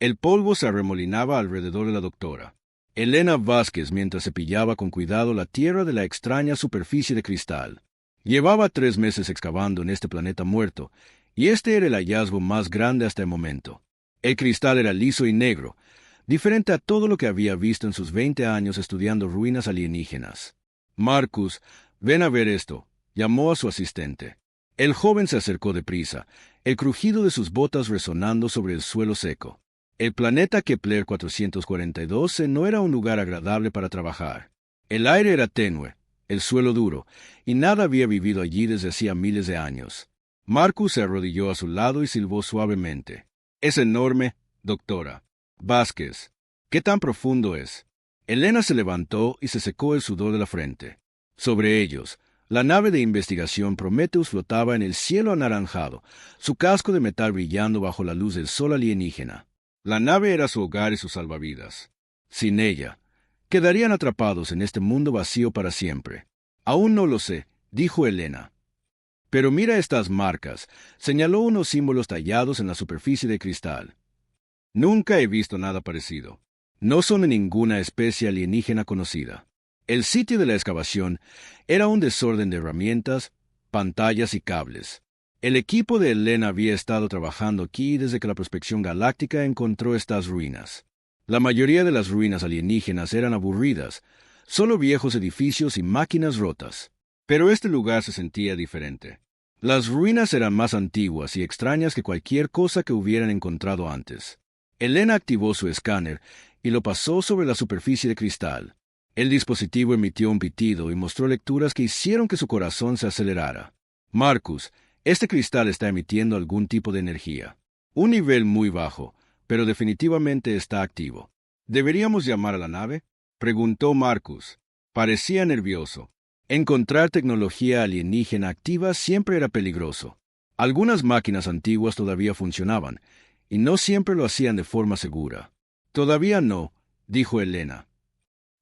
El polvo se arremolinaba alrededor de la doctora Elena Vázquez mientras cepillaba con cuidado la tierra de la extraña superficie de cristal. Llevaba 3 meses excavando en este planeta muerto, y este era el hallazgo más grande hasta el momento. El cristal era liso y negro, diferente a todo lo que había visto en sus 20 años estudiando ruinas alienígenas. Marcus, ven a ver esto, llamó a su asistente. El joven se acercó deprisa, el crujido de sus botas resonando sobre el suelo seco. El planeta Kepler 442 no era un lugar agradable para trabajar. El aire era tenue, el suelo duro, y nada había vivido allí desde hacía miles de años. Marcus se arrodilló a su lado y silbó suavemente. «Es enorme, doctora Vázquez. ¿Qué tan profundo es?» Elena se levantó y se secó el sudor de la frente. Sobre ellos, la nave de investigación Prometheus flotaba en el cielo anaranjado, su casco de metal brillando bajo la luz del sol alienígena. La nave era su hogar y su salvavidas. Sin ella, quedarían atrapados en este mundo vacío para siempre. «Aún no lo sé», dijo Elena. «Pero mira estas marcas», señaló unos símbolos tallados en la superficie de cristal. «Nunca he visto nada parecido. No son de ninguna especie alienígena conocida». El sitio de la excavación era un desorden de herramientas, pantallas y cables. El equipo de Elena había estado trabajando aquí desde que la prospección galáctica encontró estas ruinas. La mayoría de las ruinas alienígenas eran aburridas, solo viejos edificios y máquinas rotas. Pero este lugar se sentía diferente. Las ruinas eran más antiguas y extrañas que cualquier cosa que hubieran encontrado antes. Elena activó su escáner y lo pasó sobre la superficie de cristal. El dispositivo emitió un pitido y mostró lecturas que hicieron que su corazón se acelerara. «Marcus, este cristal está emitiendo algún tipo de energía. Un nivel muy bajo, pero definitivamente está activo». «¿Deberíamos llamar a la nave?», preguntó Marcus. Parecía nervioso. Encontrar tecnología alienígena activa siempre era peligroso. Algunas máquinas antiguas todavía funcionaban, y no siempre lo hacían de forma segura. «Todavía no», dijo Elena.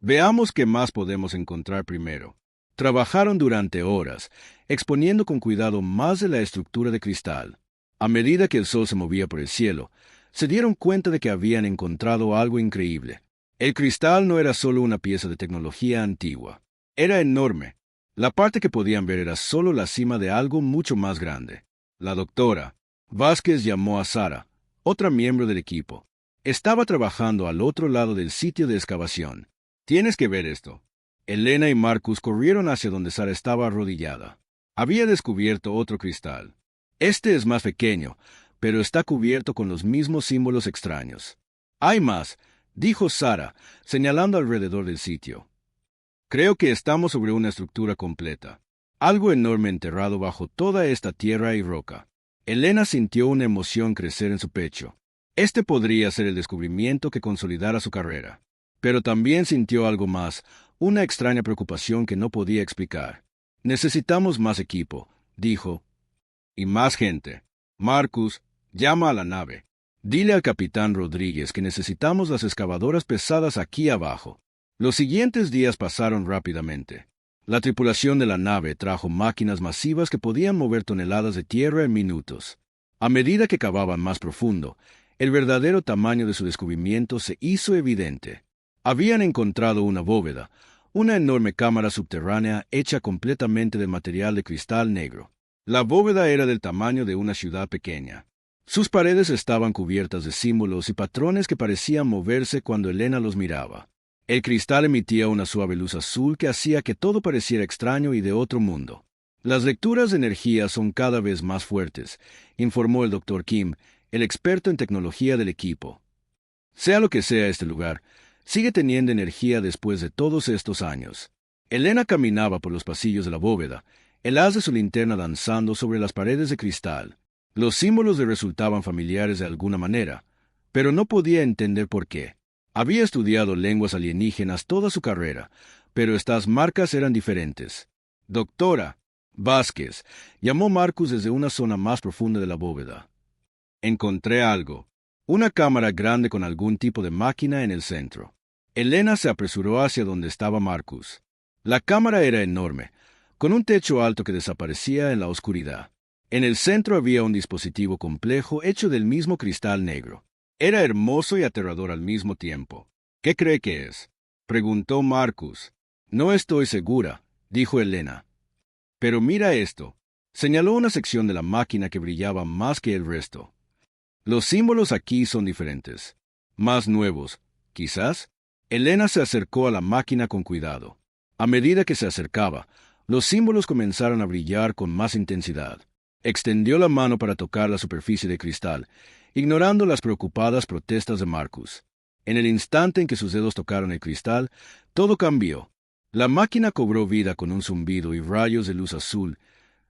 «Veamos qué más podemos encontrar primero». Trabajaron durante horas, exponiendo con cuidado más de la estructura de cristal. A medida que el sol se movía por el cielo, se dieron cuenta de que habían encontrado algo increíble. El cristal no era solo una pieza de tecnología antigua. Era enorme. La parte que podían ver era solo la cima de algo mucho más grande. La doctora Vázquez llamó a Sara, otra miembro del equipo. Estaba trabajando al otro lado del sitio de excavación. «Tienes que ver esto». Elena y Marcus corrieron hacia donde Sara estaba arrodillada. Había descubierto otro cristal. Este es más pequeño, pero está cubierto con los mismos símbolos extraños. «Hay más», dijo Sara, señalando alrededor del sitio. «Creo que estamos sobre una estructura completa. Algo enorme enterrado bajo toda esta tierra y roca». Elena sintió una emoción crecer en su pecho. Este podría ser el descubrimiento que consolidara su carrera. Pero también sintió algo más, una extraña preocupación que no podía explicar. «Necesitamos más equipo», dijo. «Y más gente. Marcus, llama a la nave. Dile al capitán Rodríguez que necesitamos las excavadoras pesadas aquí abajo». Los siguientes días pasaron rápidamente. La tripulación de la nave trajo máquinas masivas que podían mover toneladas de tierra en minutos. A medida que cavaban más profundo, el verdadero tamaño de su descubrimiento se hizo evidente. Habían encontrado una bóveda, una enorme cámara subterránea hecha completamente de material de cristal negro. La bóveda era del tamaño de una ciudad pequeña. Sus paredes estaban cubiertas de símbolos y patrones que parecían moverse cuando Elena los miraba. El cristal emitía una suave luz azul que hacía que todo pareciera extraño y de otro mundo. «Las lecturas de energía son cada vez más fuertes», informó el Dr. Kim, el experto en tecnología del equipo. «Sea lo que sea este lugar, sigue teniendo energía después de todos estos años». Elena caminaba por los pasillos de la bóveda, el haz de su linterna danzando sobre las paredes de cristal. Los símbolos le resultaban familiares de alguna manera, pero no podía entender por qué. Había estudiado lenguas alienígenas toda su carrera, pero estas marcas eran diferentes. «Doctora Vázquez», llamó Marcus desde una zona más profunda de la bóveda. «Encontré algo. Una cámara grande con algún tipo de máquina en el centro». Elena se apresuró hacia donde estaba Marcus. La cámara era enorme, con un techo alto que desaparecía en la oscuridad. En el centro había un dispositivo complejo hecho del mismo cristal negro. Era hermoso y aterrador al mismo tiempo. ¿Qué cree que es?, preguntó Marcus. No estoy segura, dijo Elena. Pero mira esto. Señaló una sección de la máquina que brillaba más que el resto. Los símbolos aquí son diferentes. Más nuevos, quizás. Elena se acercó a la máquina con cuidado. A medida que se acercaba, los símbolos comenzaron a brillar con más intensidad. Extendió la mano para tocar la superficie de cristal, ignorando las preocupadas protestas de Marcus. En el instante en que sus dedos tocaron el cristal, todo cambió. La máquina cobró vida con un zumbido y rayos de luz azul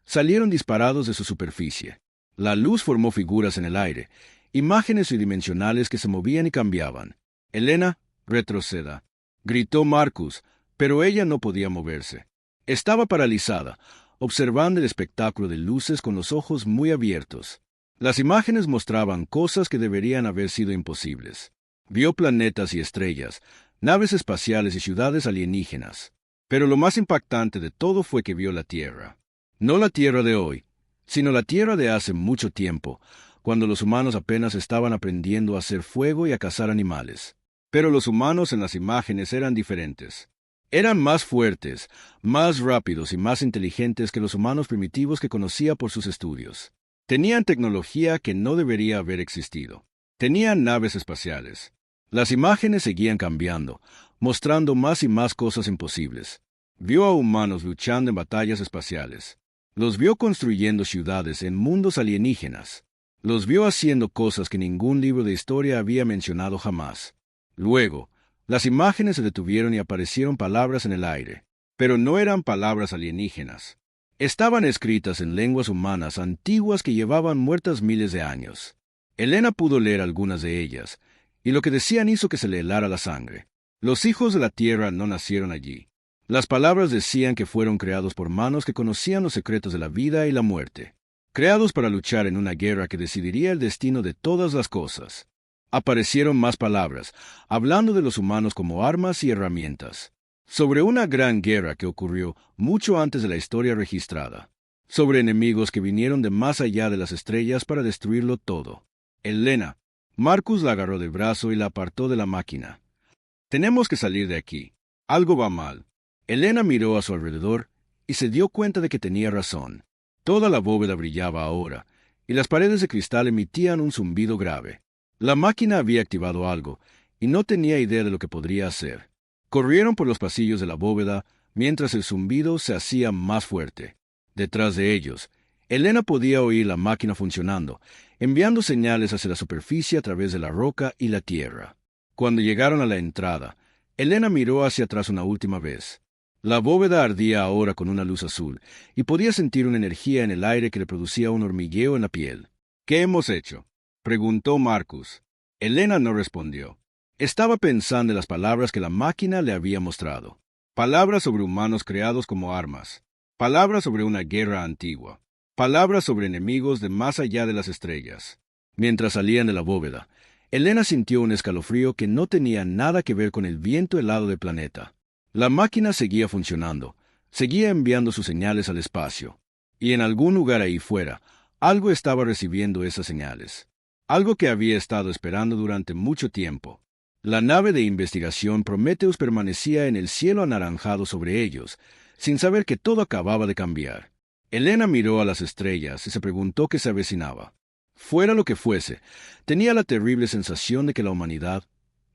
salieron disparados de su superficie. La luz formó figuras en el aire, imágenes tridimensionales que se movían y cambiaban. Elena, retroceda, gritó Marcus, pero ella no podía moverse. Estaba paralizada, observando el espectáculo de luces con los ojos muy abiertos. Las imágenes mostraban cosas que deberían haber sido imposibles. Vio planetas y estrellas, naves espaciales y ciudades alienígenas. Pero lo más impactante de todo fue que vio la Tierra. No la Tierra de hoy, sino la Tierra de hace mucho tiempo, cuando los humanos apenas estaban aprendiendo a hacer fuego y a cazar animales. Pero los humanos en las imágenes eran diferentes. Eran más fuertes, más rápidos y más inteligentes que los humanos primitivos que conocía por sus estudios. Tenían tecnología que no debería haber existido. Tenían naves espaciales. Las imágenes seguían cambiando, mostrando más y más cosas imposibles. Vio a humanos luchando en batallas espaciales. Los vio construyendo ciudades en mundos alienígenas. Los vio haciendo cosas que ningún libro de historia había mencionado jamás. Luego, las imágenes se detuvieron y aparecieron palabras en el aire. Pero no eran palabras alienígenas. Estaban escritas en lenguas humanas antiguas que llevaban muertas miles de años. Elena pudo leer algunas de ellas, y lo que decían hizo que se le helara la sangre. Los hijos de la tierra no nacieron allí. Las palabras decían que fueron creados por manos que conocían los secretos de la vida y la muerte, creados para luchar en una guerra que decidiría el destino de todas las cosas. Aparecieron más palabras, hablando de los humanos como armas y herramientas, sobre una gran guerra que ocurrió mucho antes de la historia registrada, sobre enemigos que vinieron de más allá de las estrellas para destruirlo todo. Elena, Marcus la agarró del brazo y la apartó de la máquina. Tenemos que salir de aquí. Algo va mal. Elena miró a su alrededor y se dio cuenta de que tenía razón. Toda la bóveda brillaba ahora, y las paredes de cristal emitían un zumbido grave. La máquina había activado algo, y no tenía idea de lo que podría hacer. Corrieron por los pasillos de la bóveda, mientras el zumbido se hacía más fuerte. Detrás de ellos, Elena podía oír la máquina funcionando, enviando señales hacia la superficie a través de la roca y la tierra. Cuando llegaron a la entrada, Elena miró hacia atrás una última vez. La bóveda ardía ahora con una luz azul, y podía sentir una energía en el aire que le producía un hormigueo en la piel. ¿Qué hemos hecho?, preguntó Marcus. Elena no respondió. Estaba pensando en las palabras que la máquina le había mostrado. Palabras sobre humanos creados como armas. Palabras sobre una guerra antigua. Palabras sobre enemigos de más allá de las estrellas. Mientras salían de la bóveda, Elena sintió un escalofrío que no tenía nada que ver con el viento helado del planeta. La máquina seguía funcionando, seguía enviando sus señales al espacio, y en algún lugar ahí fuera, algo estaba recibiendo esas señales. Algo que había estado esperando durante mucho tiempo. La nave de investigación Prometheus permanecía en el cielo anaranjado sobre ellos, sin saber que todo acababa de cambiar. Elena miró a las estrellas y se preguntó qué se avecinaba. Fuera lo que fuese, tenía la terrible sensación de que la humanidad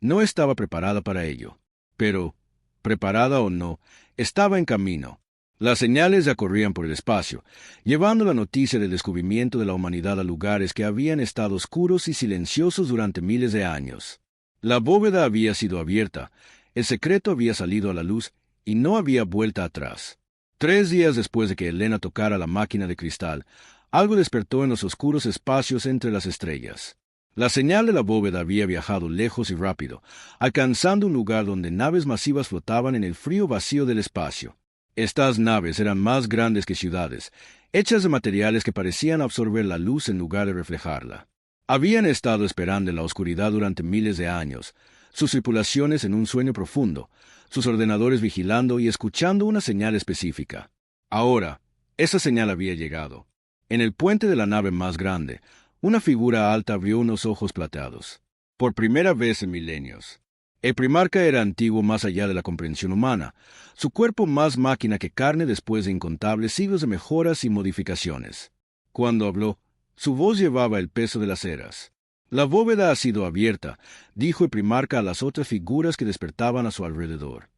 no estaba preparada para ello. Pero, preparada o no, estaba en camino. Las señales ya corrían por el espacio, llevando la noticia del descubrimiento de la humanidad a lugares que habían estado oscuros y silenciosos durante miles de años. La bóveda había sido abierta, el secreto había salido a la luz y no había vuelta atrás. 3 días después de que Elena tocara la máquina de cristal, algo despertó en los oscuros espacios entre las estrellas. La señal de la bóveda había viajado lejos y rápido, alcanzando un lugar donde naves masivas flotaban en el frío vacío del espacio. Estas naves eran más grandes que ciudades, hechas de materiales que parecían absorber la luz en lugar de reflejarla. Habían estado esperando en la oscuridad durante miles de años, sus tripulaciones en un sueño profundo, sus ordenadores vigilando y escuchando una señal específica. Ahora, esa señal había llegado. En el puente de la nave más grande, una figura alta abrió unos ojos plateados. por primera vez en milenios. El primarca era antiguo más allá de la comprensión humana, su cuerpo más máquina que carne después de incontables siglos de mejoras y modificaciones. Cuando habló, su voz llevaba el peso de las eras. La bóveda ha sido abierta, dijo el primarca a las otras figuras que despertaban a su alrededor.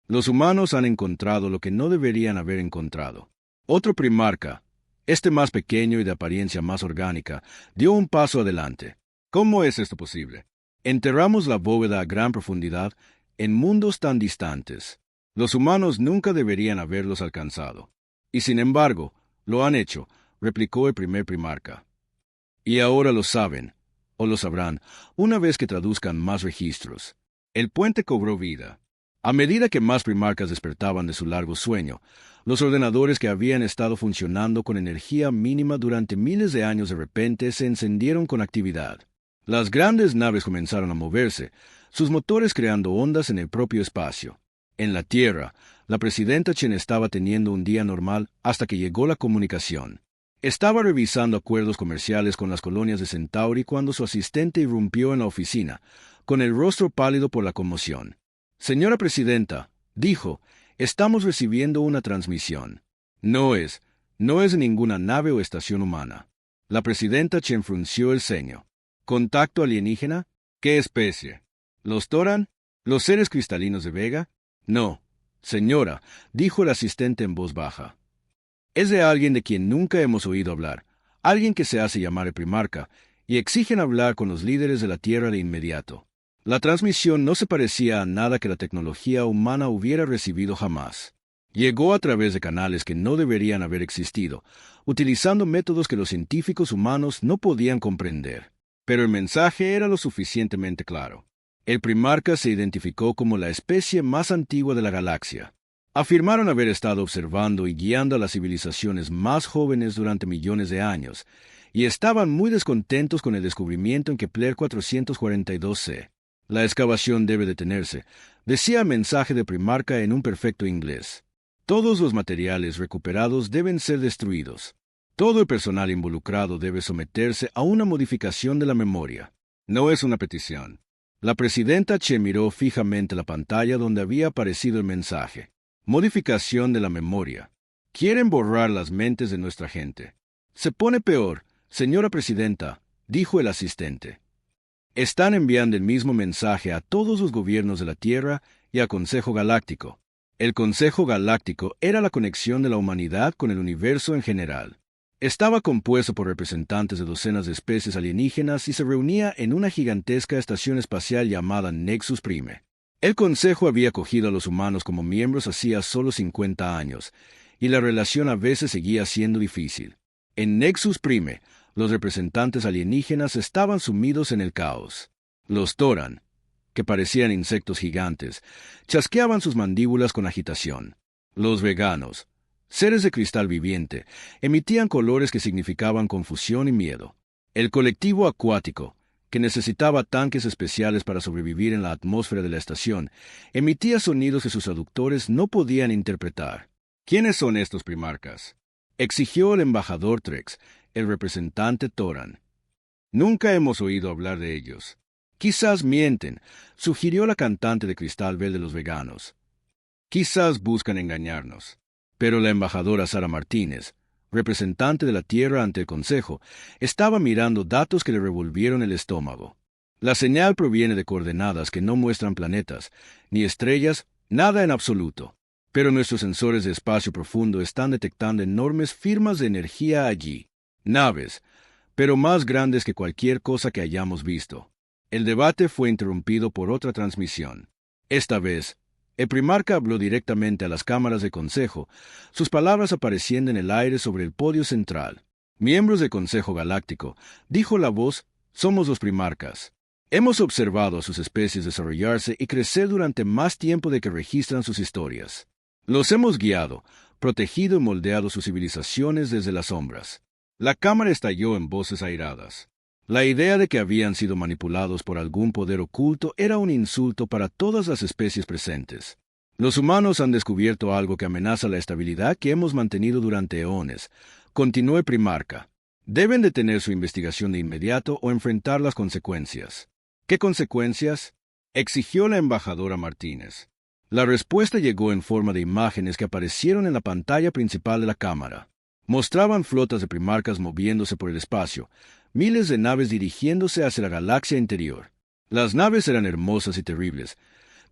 Los humanos han encontrado lo que no deberían haber encontrado. Otro primarca, este más pequeño y de apariencia más orgánica, dio un paso adelante. ¿Cómo es esto posible? Enterramos la bóveda a gran profundidad en mundos tan distantes. Los humanos nunca deberían haberlos alcanzado. Y sin embargo, lo han hecho, replicó el primer primarca. Y ahora lo saben, o lo sabrán, una vez que traduzcan más registros. El puente cobró vida. A medida que más primarcas despertaban de su largo sueño, los ordenadores que habían estado funcionando con energía mínima durante miles de años de repente se encendieron con actividad. Las grandes naves comenzaron a moverse, sus motores creando ondas en el propio espacio. En la Tierra, la presidenta Chen estaba teniendo un día normal hasta que llegó la comunicación. Estaba revisando acuerdos comerciales con las colonias de Centauri cuando su asistente irrumpió en la oficina, con el rostro pálido por la conmoción. «Señora presidenta», dijo, «estamos recibiendo una transmisión. No es ninguna nave o estación humana». La presidenta Chen frunció el ceño. ¿Contacto alienígena? ¿Qué especie? ¿Los Toran? ¿Los seres cristalinos de Vega? No, señora, dijo el asistente en voz baja. Es de alguien de quien nunca hemos oído hablar, alguien que se hace llamar el primarca, y exigen hablar con los líderes de la Tierra de inmediato. La transmisión no se parecía a nada que la tecnología humana hubiera recibido jamás. Llegó a través de canales que no deberían haber existido, utilizando métodos que los científicos humanos no podían comprender. Pero el mensaje era lo suficientemente claro. El primarca se identificó como la especie más antigua de la galaxia. Afirmaron haber estado observando y guiando a las civilizaciones más jóvenes durante millones de años, y estaban muy descontentos con el descubrimiento en Kepler 442c. La excavación debe detenerse, decía el mensaje de primarca en un perfecto inglés. Todos los materiales recuperados deben ser destruidos. Todo el personal involucrado debe someterse a una modificación de la memoria. No es una petición. La presidenta Chen miró fijamente la pantalla donde había aparecido el mensaje. Modificación de la memoria. Quieren borrar las mentes de nuestra gente. Se pone peor, señora presidenta, dijo el asistente. Están enviando el mismo mensaje a todos los gobiernos de la Tierra y al Consejo Galáctico. El Consejo Galáctico era la conexión de la humanidad con el universo en general. Estaba compuesto por representantes de docenas de especies alienígenas y se reunía en una gigantesca estación espacial llamada Nexus Prime. El Consejo había acogido a los humanos como miembros hacía solo 50 años, y la relación a veces seguía siendo difícil. En Nexus Prime, los representantes alienígenas estaban sumidos en el caos. Los Toran, que parecían insectos gigantes, chasqueaban sus mandíbulas con agitación. Los veganos, seres de cristal viviente, emitían colores que significaban confusión y miedo. El colectivo acuático, que necesitaba tanques especiales para sobrevivir en la atmósfera de la estación, emitía sonidos que sus traductores no podían interpretar. ¿Quiénes son estos primarcas?, exigió el embajador Trex, el representante Toran. Nunca hemos oído hablar de ellos. Quizás mienten, sugirió la cantante de Cristal Bell de los veganos. Quizás buscan engañarnos. Pero la embajadora Sara Martínez, representante de la Tierra ante el Consejo, estaba mirando datos que le revolvieron el estómago. La señal proviene de coordenadas que no muestran planetas, ni estrellas, nada en absoluto. Pero nuestros sensores de espacio profundo están detectando enormes firmas de energía allí. Naves, pero más grandes que cualquier cosa que hayamos visto. El debate fue interrumpido por otra transmisión. Esta vez, el primarca habló directamente a las cámaras de consejo, sus palabras apareciendo en el aire sobre el podio central. Miembros del Consejo Galáctico, dijo la voz, somos los primarcas. Hemos observado a sus especies desarrollarse y crecer durante más tiempo de que registran sus historias. Los hemos guiado, protegido y moldeado sus civilizaciones desde las sombras. La cámara estalló en voces airadas. La idea de que habían sido manipulados por algún poder oculto era un insulto para todas las especies presentes. Los humanos han descubierto algo que amenaza la estabilidad que hemos mantenido durante eones, continuó el primarca. Deben detener su investigación de inmediato o enfrentar las consecuencias. ¿Qué consecuencias?, exigió la embajadora Martínez. La respuesta llegó en forma de imágenes que aparecieron en la pantalla principal de la cámara. Mostraban flotas de Primarcas moviéndose por el espacio, miles de naves dirigiéndose hacia la galaxia interior. Las naves eran hermosas y terribles,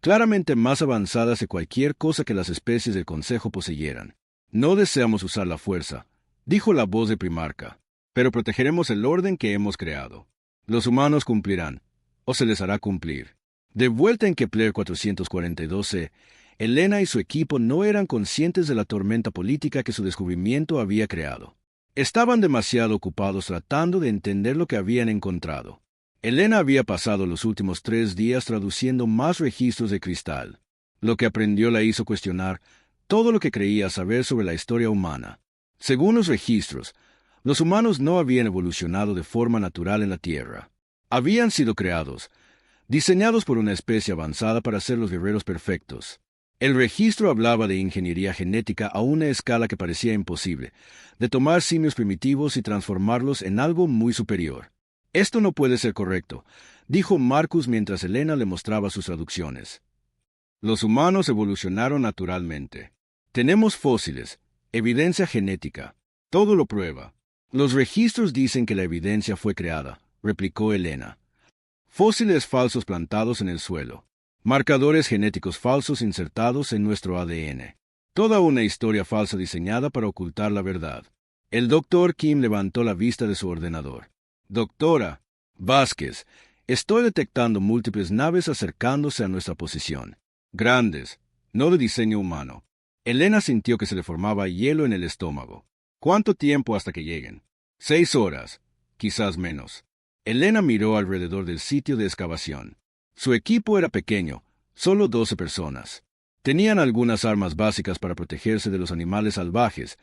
claramente más avanzadas que cualquier cosa que las especies del Consejo poseyeran. No deseamos usar la fuerza, dijo la voz de Primarca, pero protegeremos el orden que hemos creado. Los humanos cumplirán, o se les hará cumplir. De vuelta en Kepler 442c, Elena y su equipo no eran conscientes de la tormenta política que su descubrimiento había creado. Estaban demasiado ocupados tratando de entender lo que habían encontrado. Elena había pasado los últimos 3 días traduciendo más registros de cristal. Lo que aprendió la hizo cuestionar todo lo que creía saber sobre la historia humana. Según los registros, los humanos no habían evolucionado de forma natural en la Tierra. Habían sido creados, diseñados por una especie avanzada para ser los guerreros perfectos. El registro hablaba de ingeniería genética a una escala que parecía imposible, de tomar simios primitivos y transformarlos en algo muy superior. Esto no puede ser correcto, dijo Marcus mientras Elena le mostraba sus traducciones. Los humanos evolucionaron naturalmente. Tenemos fósiles, evidencia genética. Todo lo prueba. Los registros dicen que la evidencia fue creada, replicó Elena. Fósiles falsos plantados en el suelo. Marcadores genéticos falsos insertados en nuestro ADN. Toda una historia falsa diseñada para ocultar la verdad. El doctor Kim levantó la vista de su ordenador. Doctora Vázquez, estoy detectando múltiples naves acercándose a nuestra posición. Grandes, no de diseño humano. Elena sintió que se le formaba hielo en el estómago. ¿Cuánto tiempo hasta que lleguen? 6 horas, quizás menos. Elena miró alrededor del sitio de excavación. Su equipo era pequeño, solo 12 personas. Tenían algunas armas básicas para protegerse de los animales salvajes,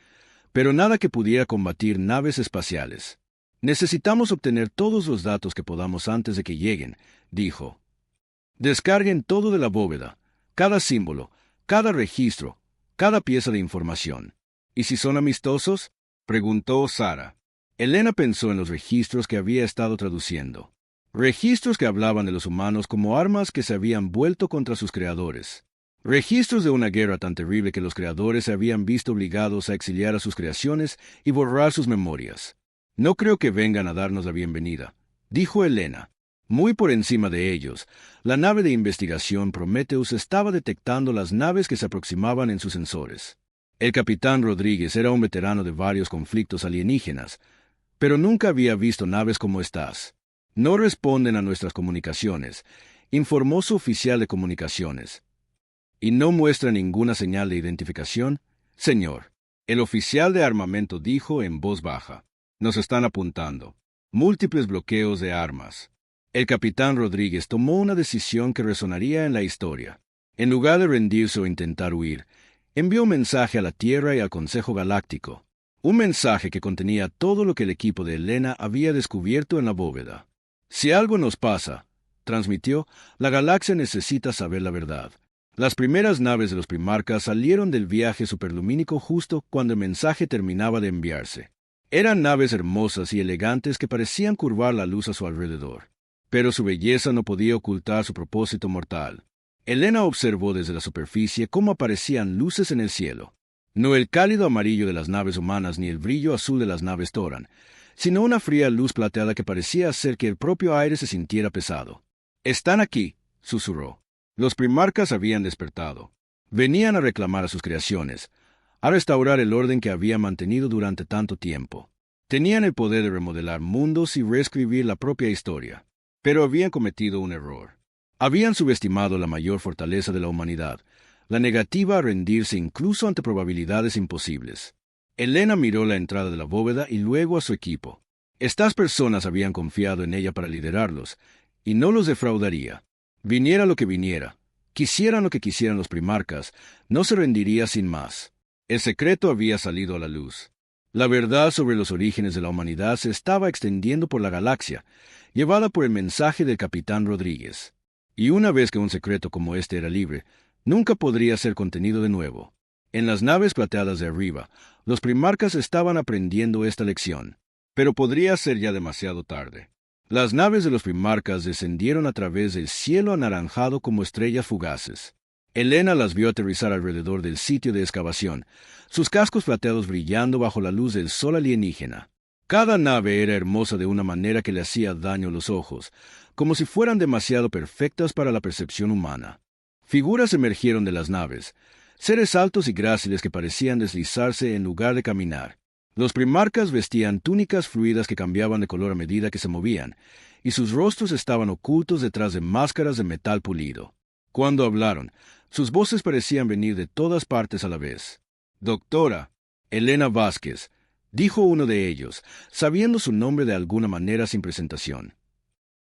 pero nada que pudiera combatir naves espaciales. Necesitamos obtener todos los datos que podamos antes de que lleguen, dijo. Descarguen todo de la bóveda, cada símbolo, cada registro, cada pieza de información. ¿Y si son amistosos?, preguntó Sara. Elena pensó en los registros que había estado traduciendo. Registros que hablaban de los humanos como armas que se habían vuelto contra sus creadores. Registros de una guerra tan terrible que los creadores se habían visto obligados a exiliar a sus creaciones y borrar sus memorias. No creo que vengan a darnos la bienvenida, dijo Elena. Muy por encima de ellos, la nave de investigación Prometheus estaba detectando las naves que se aproximaban en sus sensores. El capitán Rodríguez era un veterano de varios conflictos alienígenas, pero nunca había visto naves como estas. No responden a nuestras comunicaciones, informó su oficial de comunicaciones. ¿Y no muestra ninguna señal de identificación? Señor, el oficial de armamento dijo en voz baja. Nos están apuntando. Múltiples bloqueos de armas. El capitán Rodríguez tomó una decisión que resonaría en la historia. En lugar de rendirse o intentar huir, envió un mensaje a la Tierra y al Consejo Galáctico. Un mensaje que contenía todo lo que el equipo de Elena había descubierto en la bóveda. Si algo nos pasa, transmitió, la galaxia necesita saber la verdad. Las primeras naves de los Primarcas salieron del viaje superlumínico justo cuando el mensaje terminaba de enviarse. Eran naves hermosas y elegantes que parecían curvar la luz a su alrededor. Pero su belleza no podía ocultar su propósito mortal. Elena observó desde la superficie cómo aparecían luces en el cielo. No el cálido amarillo de las naves humanas ni el brillo azul de las naves Toran, sino una fría luz plateada que parecía hacer que el propio aire se sintiera pesado. «Están aquí», susurró. Los Primarcas habían despertado. Venían a reclamar a sus creaciones, a restaurar el orden que había mantenido durante tanto tiempo. Tenían el poder de remodelar mundos y reescribir la propia historia. Pero habían cometido un error. Habían subestimado la mayor fortaleza de la humanidad, la negativa a rendirse incluso ante probabilidades imposibles. Elena miró la entrada de la bóveda y luego a su equipo. Estas personas habían confiado en ella para liderarlos, y no los defraudaría. Viniera lo que viniera, quisieran lo que quisieran los Primarcas, no se rendiría sin más. El secreto había salido a la luz. La verdad sobre los orígenes de la humanidad se estaba extendiendo por la galaxia, llevada por el mensaje del capitán Rodríguez. Y una vez que un secreto como este era libre, nunca podría ser contenido de nuevo. En las naves plateadas de arriba, los Primarcas estaban aprendiendo esta lección. Pero podría ser ya demasiado tarde. Las naves de los primarcas descendieron a través del cielo anaranjado como estrellas fugaces. Elena las vio aterrizar alrededor del sitio de excavación, sus cascos plateados brillando bajo la luz del sol alienígena. Cada nave era hermosa de una manera que le hacía daño a los ojos, como si fueran demasiado perfectas para la percepción humana. Figuras emergieron de las naves, seres altos y gráciles que parecían deslizarse en lugar de caminar. Los primarcas vestían túnicas fluidas que cambiaban de color a medida que se movían, y sus rostros estaban ocultos detrás de máscaras de metal pulido. Cuando hablaron, sus voces parecían venir de todas partes a la vez. «Doctora Elena Vázquez», dijo uno de ellos, sabiendo su nombre de alguna manera sin presentación.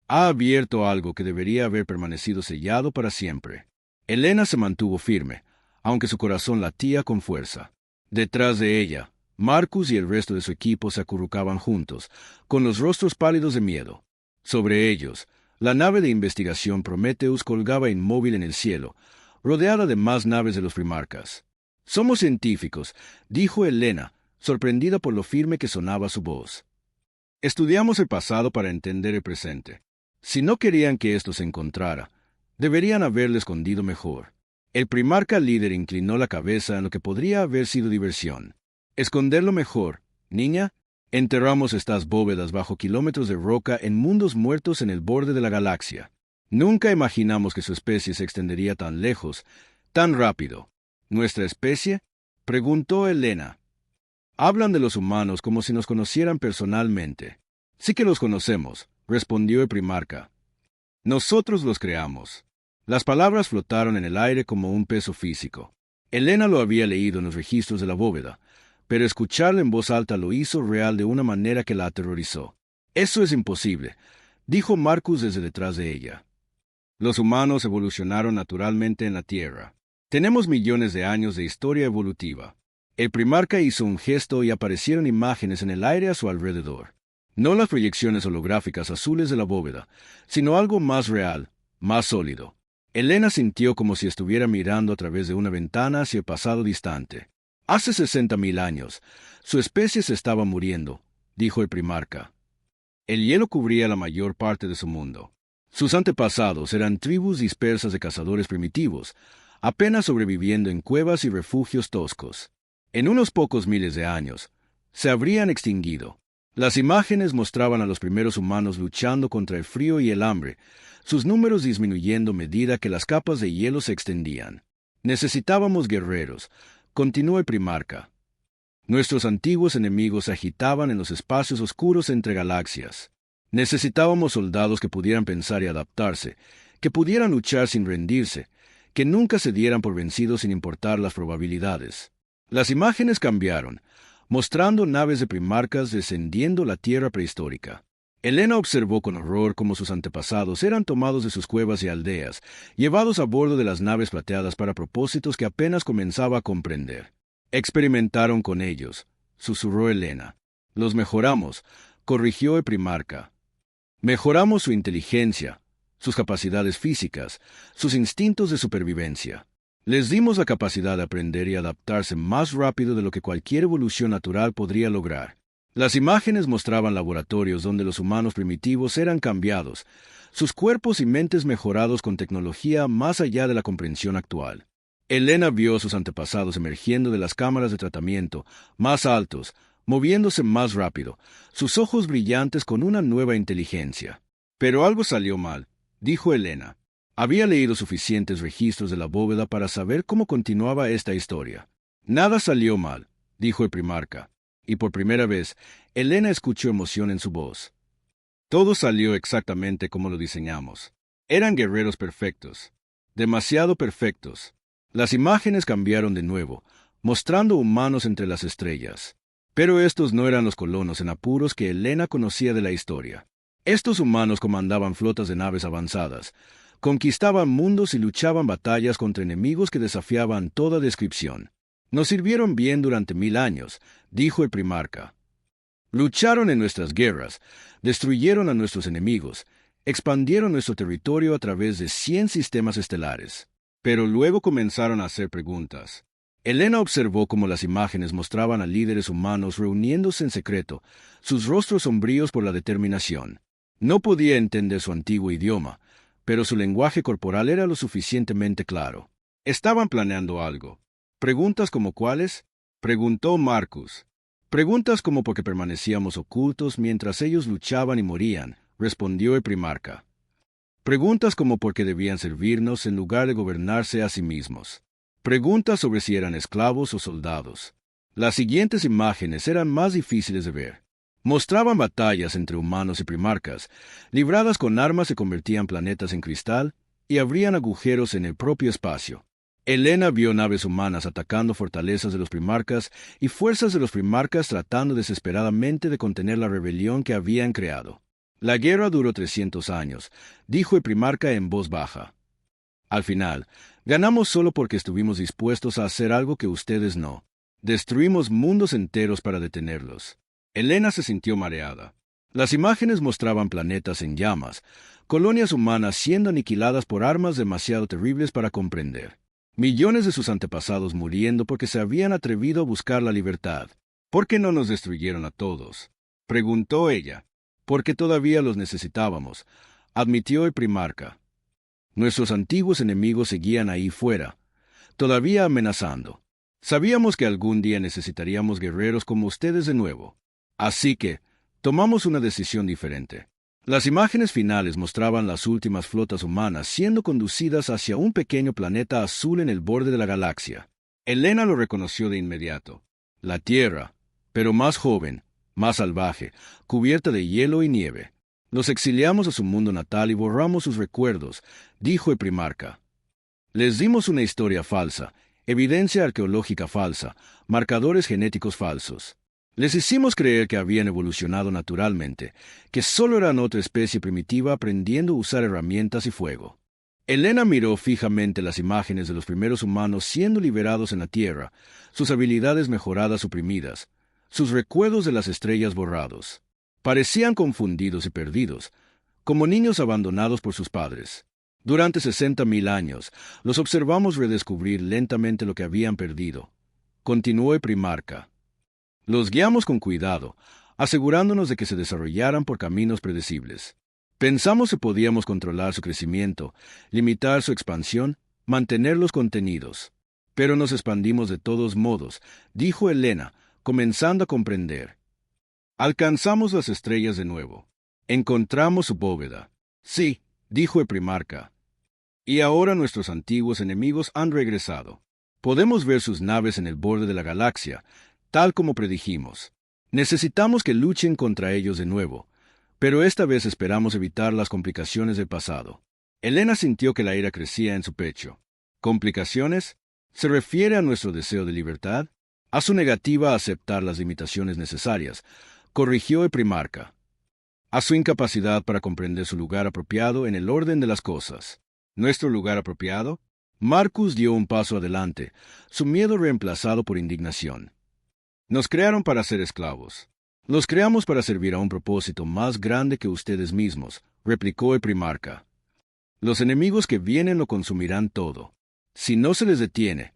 «Ha abierto algo que debería haber permanecido sellado para siempre». Elena se mantuvo firme, aunque su corazón latía con fuerza. Detrás de ella, Marcus y el resto de su equipo se acurrucaban juntos, con los rostros pálidos de miedo. Sobre ellos, la nave de investigación Prometheus colgaba inmóvil en el cielo, rodeada de más naves de los primarcas. «Somos científicos», dijo Elena, sorprendida por lo firme que sonaba su voz. «Estudiamos el pasado para entender el presente. Si no querían que esto se encontrara, deberían haberlo escondido mejor». El primarca líder inclinó la cabeza en lo que podría haber sido diversión. «Esconderlo mejor, niña. Enterramos estas bóvedas bajo kilómetros de roca en mundos muertos en el borde de la galaxia. Nunca imaginamos que su especie se extendería tan lejos, tan rápido». «¿Nuestra especie?», preguntó Elena. «Hablan de los humanos como si nos conocieran personalmente». «Sí que los conocemos», respondió el primarca. «Nosotros los creamos». Las palabras flotaron en el aire como un peso físico. Elena lo había leído en los registros de la bóveda, pero escucharlo en voz alta lo hizo real de una manera que la aterrorizó. «Eso es imposible», dijo Marcus desde detrás de ella. «Los humanos evolucionaron naturalmente en la Tierra. Tenemos millones de años de historia evolutiva». El primarca hizo un gesto y aparecieron imágenes en el aire a su alrededor. No las proyecciones holográficas azules de la bóveda, sino algo más real, más sólido. Elena sintió como si estuviera mirando a través de una ventana hacia el pasado distante. «Hace 60.000 años, su especie se estaba muriendo», dijo el primarca. El hielo cubría la mayor parte de su mundo. Sus antepasados eran tribus dispersas de cazadores primitivos, apenas sobreviviendo en cuevas y refugios toscos. En unos pocos miles de años, se habrían extinguido. Las imágenes mostraban a los primeros humanos luchando contra el frío y el hambre, sus números disminuyendo a medida que las capas de hielo se extendían. «Necesitábamos guerreros», continuó el primarca. «Nuestros antiguos enemigos se agitaban en los espacios oscuros entre galaxias. Necesitábamos soldados que pudieran pensar y adaptarse, que pudieran luchar sin rendirse, que nunca se dieran por vencidos sin importar las probabilidades». Las imágenes cambiaron, mostrando naves de primarcas descendiendo la tierra prehistórica. Elena observó con horror cómo sus antepasados eran tomados de sus cuevas y aldeas, llevados a bordo de las naves plateadas para propósitos que apenas comenzaba a comprender. «Experimentaron con ellos», susurró Elena. «Los mejoramos», corrigió el primarca. «Mejoramos su inteligencia, sus capacidades físicas, sus instintos de supervivencia. Les dimos la capacidad de aprender y adaptarse más rápido de lo que cualquier evolución natural podría lograr». Las imágenes mostraban laboratorios donde los humanos primitivos eran cambiados, sus cuerpos y mentes mejorados con tecnología más allá de la comprensión actual. Elena vio a sus antepasados emergiendo de las cámaras de tratamiento, más altos, moviéndose más rápido, sus ojos brillantes con una nueva inteligencia. «Pero algo salió mal», dijo Elena. Había leído suficientes registros de la bóveda para saber cómo continuaba esta historia. «Nada salió mal», dijo el primarca. Y por primera vez, Elena escuchó emoción en su voz. «Todo salió exactamente como lo diseñamos. Eran guerreros perfectos. Demasiado perfectos». Las imágenes cambiaron de nuevo, mostrando humanos entre las estrellas. Pero estos no eran los colonos en apuros que Elena conocía de la historia. Estos humanos comandaban flotas de naves avanzadas, conquistaban mundos y luchaban batallas contra enemigos que desafiaban toda descripción. «Nos sirvieron bien durante 1000 años», dijo el primarca. «Lucharon en nuestras guerras, destruyeron a nuestros enemigos, expandieron nuestro territorio a través de 100 sistemas estelares». Pero luego comenzaron a hacer preguntas. Elena observó cómo las imágenes mostraban a líderes humanos reuniéndose en secreto, sus rostros sombríos por la determinación. No podía entender su antiguo idioma, pero su lenguaje corporal era lo suficientemente claro. Estaban planeando algo. ¿Preguntas como cuáles? Preguntó Marcus. Preguntas como por qué permanecíamos ocultos mientras ellos luchaban y morían, respondió el primarca. Preguntas como por qué debían servirnos en lugar de gobernarse a sí mismos. Preguntas sobre si eran esclavos o soldados. Las siguientes imágenes eran más difíciles de ver. Mostraban batallas entre humanos y primarcas, libradas con armas que convertían planetas en cristal y abrían agujeros en el propio espacio. Elena vio naves humanas atacando fortalezas de los primarcas y fuerzas de los primarcas tratando desesperadamente de contener la rebelión que habían creado. La guerra duró 300 años, dijo el primarca en voz baja. Al final, ganamos solo porque estuvimos dispuestos a hacer algo que ustedes no. Destruimos mundos enteros para detenerlos. Elena se sintió mareada. Las imágenes mostraban planetas en llamas, colonias humanas siendo aniquiladas por armas demasiado terribles para comprender. Millones de sus antepasados muriendo porque se habían atrevido a buscar la libertad. ¿Por qué no nos destruyeron a todos?, preguntó ella. Porque todavía los necesitábamos, admitió el primarca. Nuestros antiguos enemigos seguían ahí fuera, todavía amenazando. Sabíamos que algún día necesitaríamos guerreros como ustedes de nuevo. Así que, tomamos una decisión diferente. Las imágenes finales mostraban las últimas flotas humanas siendo conducidas hacia un pequeño planeta azul en el borde de la galaxia. Elena lo reconoció de inmediato. La Tierra, pero más joven, más salvaje, cubierta de hielo y nieve. Los exiliamos a su mundo natal y borramos sus recuerdos, dijo el primarca. Les dimos una historia falsa, evidencia arqueológica falsa, marcadores genéticos falsos. Les hicimos creer que habían evolucionado naturalmente, que solo eran otra especie primitiva aprendiendo a usar herramientas y fuego. Elena miró fijamente las imágenes de los primeros humanos siendo liberados en la Tierra, sus habilidades mejoradas suprimidas, sus recuerdos de las estrellas borrados. Parecían confundidos y perdidos, como niños abandonados por sus padres. Durante 60.000 años, los observamos redescubrir lentamente lo que habían perdido. Continuó el primarca. Los guiamos con cuidado, asegurándonos de que se desarrollaran por caminos predecibles. Pensamos que podíamos controlar su crecimiento, limitar su expansión, mantenerlos contenidos. Pero nos expandimos de todos modos, dijo Elena, comenzando a comprender. Alcanzamos las estrellas de nuevo. Encontramos su bóveda. Sí, dijo el primarca. Y ahora nuestros antiguos enemigos han regresado. Podemos ver sus naves en el borde de la galaxia, tal como predijimos. Necesitamos que luchen contra ellos de nuevo, pero esta vez esperamos evitar las complicaciones del pasado. Elena sintió que la ira crecía en su pecho. ¿Complicaciones? ¿Se refiere a nuestro deseo de libertad? A su negativa a aceptar las limitaciones necesarias, corrigió el primarca. A su incapacidad para comprender su lugar apropiado en el orden de las cosas. ¿Nuestro lugar apropiado? Marcus dio un paso adelante, su miedo reemplazado por indignación. Nos crearon para ser esclavos. Los creamos para servir a un propósito más grande que ustedes mismos, replicó el primarca. Los enemigos que vienen lo consumirán todo. Si no se les detiene,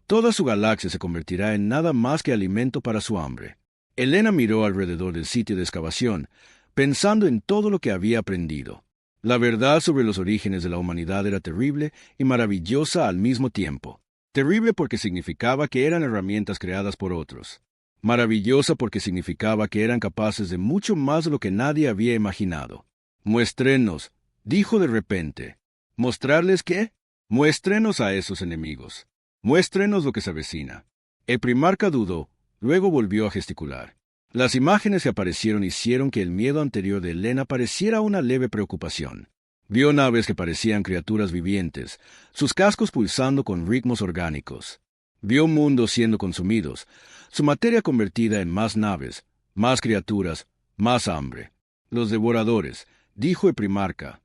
toda su galaxia se convertirá en nada más que alimento para su hambre. Elena miró alrededor del sitio de excavación, pensando en todo lo que había aprendido. La verdad sobre los orígenes de la humanidad era terrible y maravillosa al mismo tiempo. Terrible porque significaba que eran herramientas creadas por otros. Maravillosa porque significaba que eran capaces de mucho más de lo que nadie había imaginado. Muéstrenos, dijo de repente. ¿Mostrarles qué? Muéstrenos a esos enemigos. Muéstrenos lo que se avecina. El primarca dudó, luego volvió a gesticular. Las imágenes que aparecieron hicieron que el miedo anterior de Elena pareciera una leve preocupación. Vio naves que parecían criaturas vivientes, sus cascos pulsando con ritmos orgánicos. Vio mundos siendo consumidos, su materia convertida en más naves, más criaturas, más hambre. Los devoradores, dijo el primarca,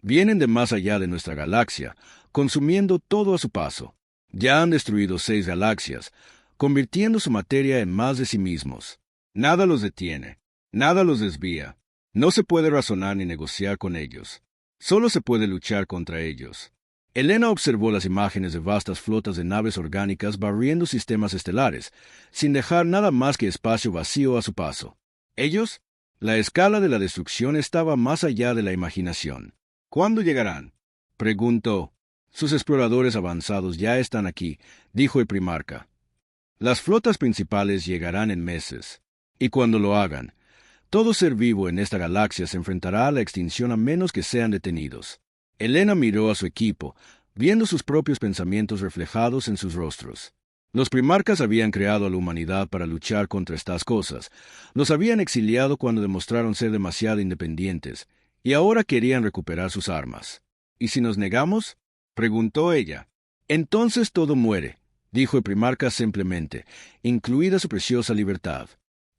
vienen de más allá de nuestra galaxia, consumiendo todo a su paso. Ya han destruido 6 galaxias, convirtiendo su materia en más de sí mismos. Nada los detiene, nada los desvía. No se puede razonar ni negociar con ellos. Solo se puede luchar contra ellos. Elena observó las imágenes de vastas flotas de naves orgánicas barriendo sistemas estelares, sin dejar nada más que espacio vacío a su paso. ¿Ellos? La escala de la destrucción estaba más allá de la imaginación. ¿Cuándo llegarán?, preguntó. Sus exploradores avanzados ya están aquí, dijo el primarca. Las flotas principales llegarán en meses. Y cuando lo hagan, todo ser vivo en esta galaxia se enfrentará a la extinción a menos que sean detenidos. Elena miró a su equipo, viendo sus propios pensamientos reflejados en sus rostros. Los primarcas habían creado a la humanidad para luchar contra estas cosas. Los habían exiliado cuando demostraron ser demasiado independientes, y ahora querían recuperar sus armas. ¿Y si nos negamos?, preguntó ella. Entonces todo muere, dijo el primarca simplemente, incluida su preciosa libertad.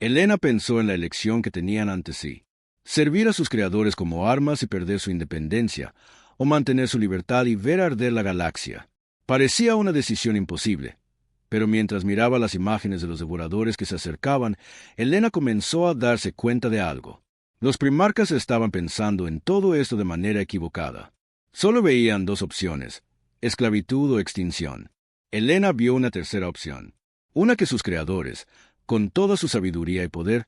Elena pensó en la elección que tenían ante sí: servir a sus creadores como armas y perder su independencia, o mantener su libertad y ver arder la galaxia. Parecía una decisión imposible. Pero mientras miraba las imágenes de los devoradores que se acercaban, Elena comenzó a darse cuenta de algo. Los primarcas estaban pensando en todo esto de manera equivocada. Solo veían dos opciones: esclavitud o extinción. Elena vio una tercera opción, una que sus creadores, con toda su sabiduría y poder,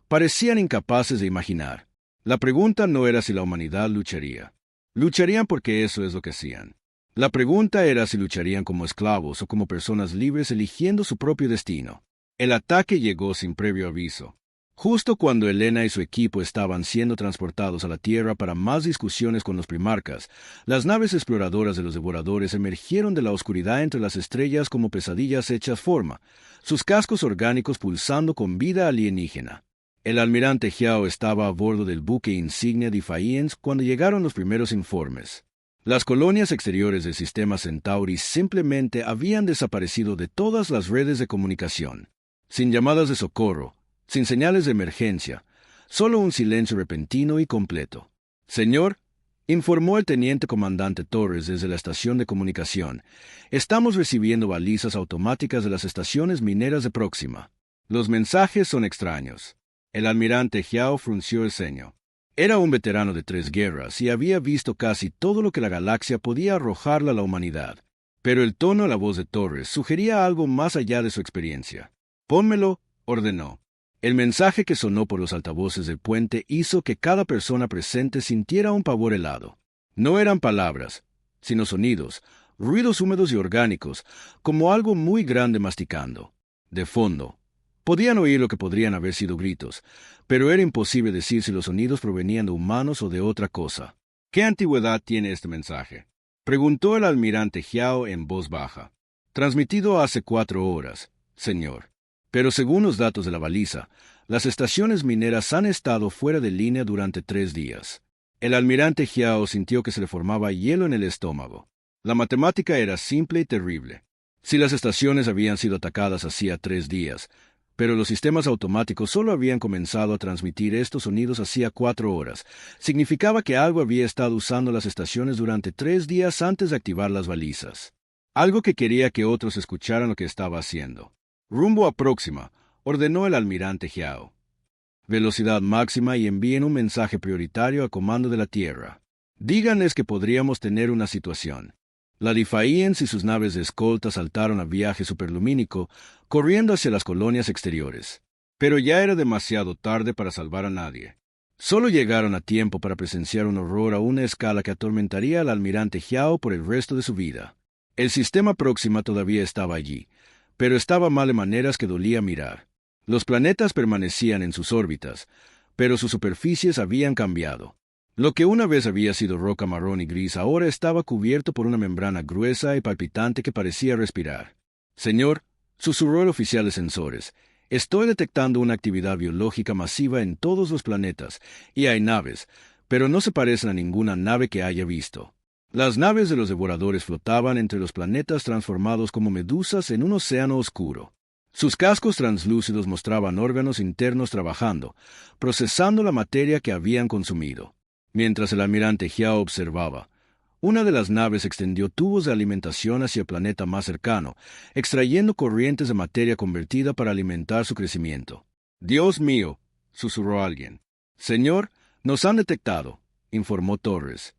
parecían incapaces de imaginar. La pregunta no era si la humanidad lucharía. Lucharían porque eso es lo que hacían. La pregunta era si lucharían como esclavos o como personas libres eligiendo su propio destino. El ataque llegó sin previo aviso. Justo cuando Elena y su equipo estaban siendo transportados a la Tierra para más discusiones con los primarcas, las naves exploradoras de los devoradores emergieron de la oscuridad entre las estrellas como pesadillas hechas forma, sus cascos orgánicos pulsando con vida alienígena. El almirante Xiao estaba a bordo del buque insignia Defiance cuando llegaron los primeros informes. Las colonias exteriores del sistema Centauri simplemente habían desaparecido de todas las redes de comunicación. Sin llamadas de socorro, sin señales de emergencia, solo un silencio repentino y completo. «Señor», informó el teniente comandante Torres desde la estación de comunicación, «estamos recibiendo balizas automáticas de las estaciones mineras de Próxima. Los mensajes son extraños». El almirante Xiao frunció el ceño. Era un veterano de 3 guerras y había visto casi todo lo que la galaxia podía arrojarle a la humanidad. Pero el tono de la voz de Torres sugería algo más allá de su experiencia. «Pónmelo», ordenó. El mensaje que sonó por los altavoces del puente hizo que cada persona presente sintiera un pavor helado. No eran palabras, sino sonidos, ruidos húmedos y orgánicos, como algo muy grande masticando. De fondo, podían oír lo que podrían haber sido gritos, pero era imposible decir si los sonidos provenían de humanos o de otra cosa. «¿Qué antigüedad tiene este mensaje?», preguntó el almirante Xiao en voz baja. «Transmitido hace 4 horas, señor. Pero según los datos de la baliza, las estaciones mineras han estado fuera de línea durante 3 días». El almirante Xiao sintió que se le formaba hielo en el estómago. La matemática era simple y terrible. Si las estaciones habían sido atacadas hacía 3 días, pero los sistemas automáticos solo habían comenzado a transmitir estos sonidos hacía 4 horas, significaba que algo había estado usando las estaciones durante 3 días antes de activar las balizas. Algo que quería que otros escucharan lo que estaba haciendo. «Rumbo a Próxima», ordenó el almirante Xiao. «Velocidad máxima y envíen un mensaje prioritario a comando de la Tierra. Díganles que podríamos tener una situación». La Defiance y sus naves de escolta saltaron a viaje superlumínico, corriendo hacia las colonias exteriores. Pero ya era demasiado tarde para salvar a nadie. Solo llegaron a tiempo para presenciar un horror a una escala que atormentaría al almirante Xiao por el resto de su vida. El sistema Próxima todavía estaba allí, pero estaba mal de maneras que dolía mirar. Los planetas permanecían en sus órbitas, pero sus superficies habían cambiado. Lo que una vez había sido roca marrón y gris ahora estaba cubierto por una membrana gruesa y palpitante que parecía respirar. «Señor», susurró el oficial de sensores, «estoy detectando una actividad biológica masiva en todos los planetas, y hay naves, pero no se parecen a ninguna nave que haya visto». Las naves de los devoradores flotaban entre los planetas transformados como medusas en un océano oscuro. Sus cascos translúcidos mostraban órganos internos trabajando, procesando la materia que habían consumido. Mientras el almirante Xiao observaba, una de las naves extendió tubos de alimentación hacia el planeta más cercano, extrayendo corrientes de materia convertida para alimentar su crecimiento. «Dios mío», susurró alguien. «Señor, nos han detectado», informó Torres.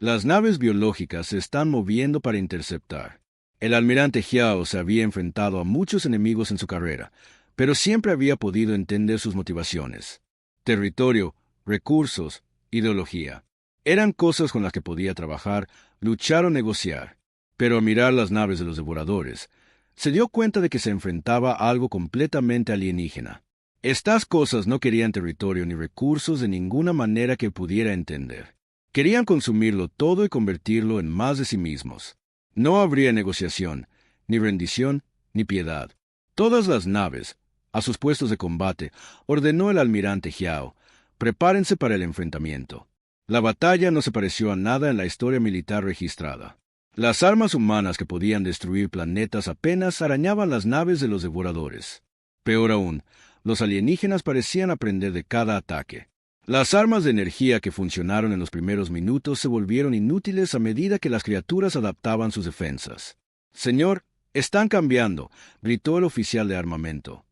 «Las naves biológicas se están moviendo para interceptar». El almirante Xiao se había enfrentado a muchos enemigos en su carrera, pero siempre había podido entender sus motivaciones. Territorio, recursos, ideología. Eran cosas con las que podía trabajar, luchar o negociar. Pero al mirar las naves de los devoradores, se dio cuenta de que se enfrentaba a algo completamente alienígena. Estas cosas no querían territorio ni recursos de ninguna manera que pudiera entender. Querían consumirlo todo y convertirlo en más de sí mismos. No habría negociación, ni rendición, ni piedad. Todas las naves, a sus puestos de combate, ordenó el almirante Jiao: prepárense para el enfrentamiento. La batalla no se pareció a nada en la historia militar registrada. Las armas humanas que podían destruir planetas apenas arañaban las naves de los devoradores. Peor aún, los alienígenas parecían aprender de cada ataque. Las armas de energía que funcionaron en los primeros minutos se volvieron inútiles a medida que las criaturas adaptaban sus defensas. «Señor, están cambiando», gritó el oficial de armamento.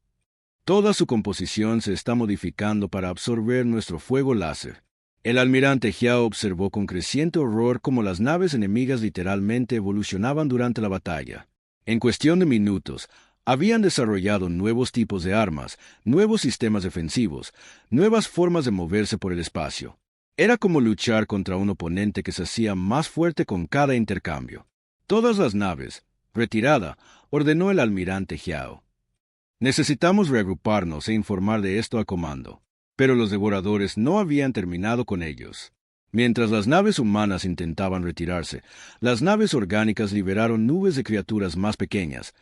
«Toda su composición se está modificando para absorber nuestro fuego láser». El almirante Jiao observó con creciente horror cómo las naves enemigas literalmente evolucionaban durante la batalla. En cuestión de minutos, habían desarrollado nuevos tipos de armas, nuevos sistemas defensivos, nuevas formas de moverse por el espacio. Era como luchar contra un oponente que se hacía más fuerte con cada intercambio. «Todas las naves, retirada», ordenó el almirante Jiao. «Necesitamos reagruparnos e informar de esto al comando». Pero los devoradores no habían terminado con ellos. Mientras las naves humanas intentaban retirarse, las naves orgánicas liberaron nubes de criaturas más pequeñas,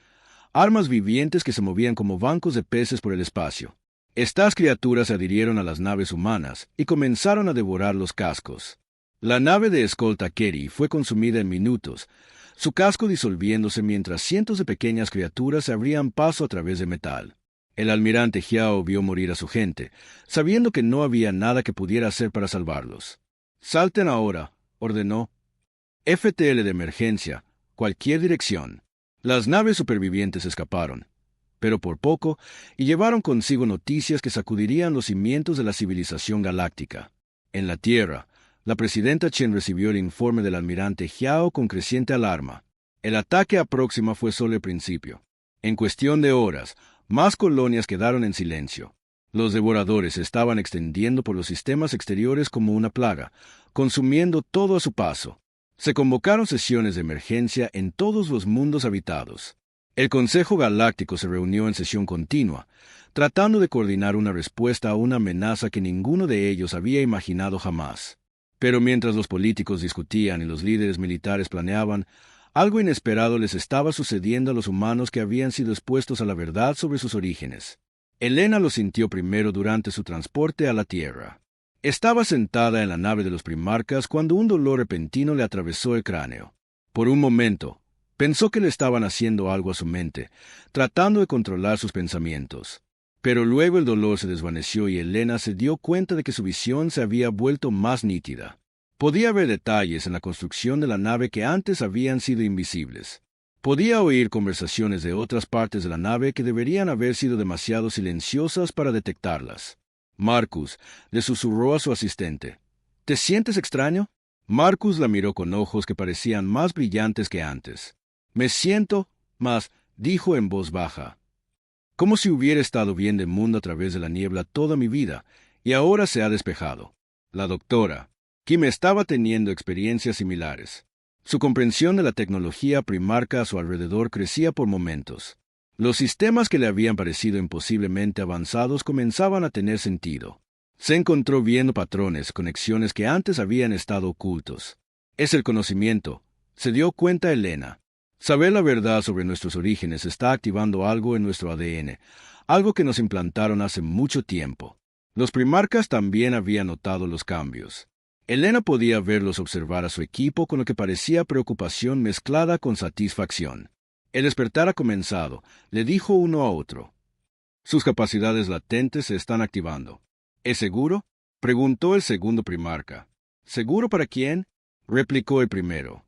armas vivientes que se movían como bancos de peces por el espacio. Estas criaturas se adhirieron a las naves humanas y comenzaron a devorar los cascos. La nave de escolta Keri fue consumida en minutos, su casco disolviéndose mientras cientos de pequeñas criaturas se abrían paso a través de metal. El almirante Jiao vio morir a su gente, sabiendo que no había nada que pudiera hacer para salvarlos. «Salten ahora», ordenó. «FTL de emergencia, cualquier dirección». Las naves supervivientes escaparon, pero por poco, y llevaron consigo noticias que sacudirían los cimientos de la civilización galáctica. En la Tierra, la presidenta Chen recibió el informe del almirante Jiao con creciente alarma. El ataque a Próxima fue solo el principio. En cuestión de horas, más colonias quedaron en silencio. Los devoradores se estaban extendiendo por los sistemas exteriores como una plaga, consumiendo todo a su paso. Se convocaron sesiones de emergencia en todos los mundos habitados. El Consejo Galáctico se reunió en sesión continua, tratando de coordinar una respuesta a una amenaza que ninguno de ellos había imaginado jamás. Pero mientras los políticos discutían y los líderes militares planeaban, algo inesperado les estaba sucediendo a los humanos que habían sido expuestos a la verdad sobre sus orígenes. Elena lo sintió primero durante su transporte a la Tierra. Estaba sentada en la nave de los primarcas cuando un dolor repentino le atravesó el cráneo. Por un momento, pensó que le estaban haciendo algo a su mente, tratando de controlar sus pensamientos. Pero luego el dolor se desvaneció y Elena se dio cuenta de que su visión se había vuelto más nítida. Podía ver detalles en la construcción de la nave que antes habían sido invisibles. Podía oír conversaciones de otras partes de la nave que deberían haber sido demasiado silenciosas para detectarlas. «Marcus», le susurró a su asistente. «¿Te sientes extraño?» Marcus la miró con ojos que parecían más brillantes que antes. «Me siento más», dijo en voz baja. «Como si hubiera estado viendo el mundo a través de la niebla toda mi vida, y ahora se ha despejado». La doctora Kim estaba teniendo experiencias similares. Su comprensión de la tecnología primarca a su alrededor crecía por momentos. Los sistemas que le habían parecido imposiblemente avanzados comenzaban a tener sentido. Se encontró viendo patrones, conexiones que antes habían estado ocultos. «Es el conocimiento», se dio cuenta Elena. «Saber la verdad sobre nuestros orígenes está activando algo en nuestro ADN, algo que nos implantaron hace mucho tiempo». Los primarcas también habían notado los cambios. Elena podía verlos observar a su equipo con lo que parecía preocupación mezclada con satisfacción. El despertar ha comenzado, le dijo uno a otro. Sus capacidades latentes se están activando. ¿Es seguro?, preguntó el segundo primarca. ¿Seguro para quién?, replicó el primero.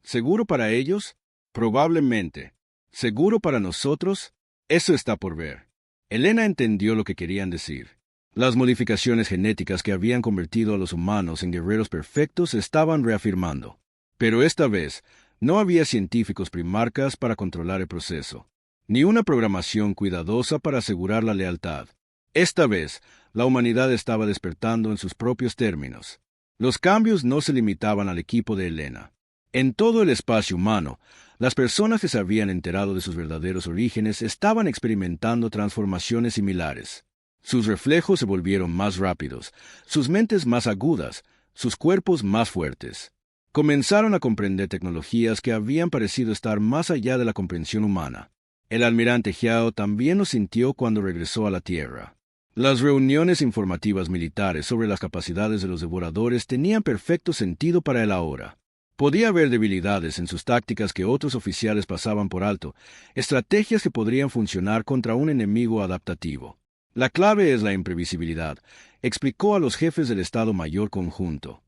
¿Seguro para ellos? Probablemente. ¿Seguro para nosotros? Eso está por ver. Elena entendió lo que querían decir. Las modificaciones genéticas que habían convertido a los humanos en guerreros perfectos se estaban reafirmando. Pero esta vez, no había científicos primarcas para controlar el proceso, ni una programación cuidadosa para asegurar la lealtad. Esta vez, la humanidad estaba despertando en sus propios términos. Los cambios no se limitaban al equipo de Elena. En todo el espacio humano, las personas que se habían enterado de sus verdaderos orígenes estaban experimentando transformaciones similares. Sus reflejos se volvieron más rápidos, sus mentes más agudas, sus cuerpos más fuertes. Comenzaron a comprender tecnologías que habían parecido estar más allá de la comprensión humana. El almirante Jiao también lo sintió cuando regresó a la Tierra. Las reuniones informativas militares sobre las capacidades de los devoradores tenían perfecto sentido para él ahora. Podía haber debilidades en sus tácticas que otros oficiales pasaban por alto, estrategias que podrían funcionar contra un enemigo adaptativo. La clave es la imprevisibilidad, explicó a los jefes del Estado Mayor Conjunto.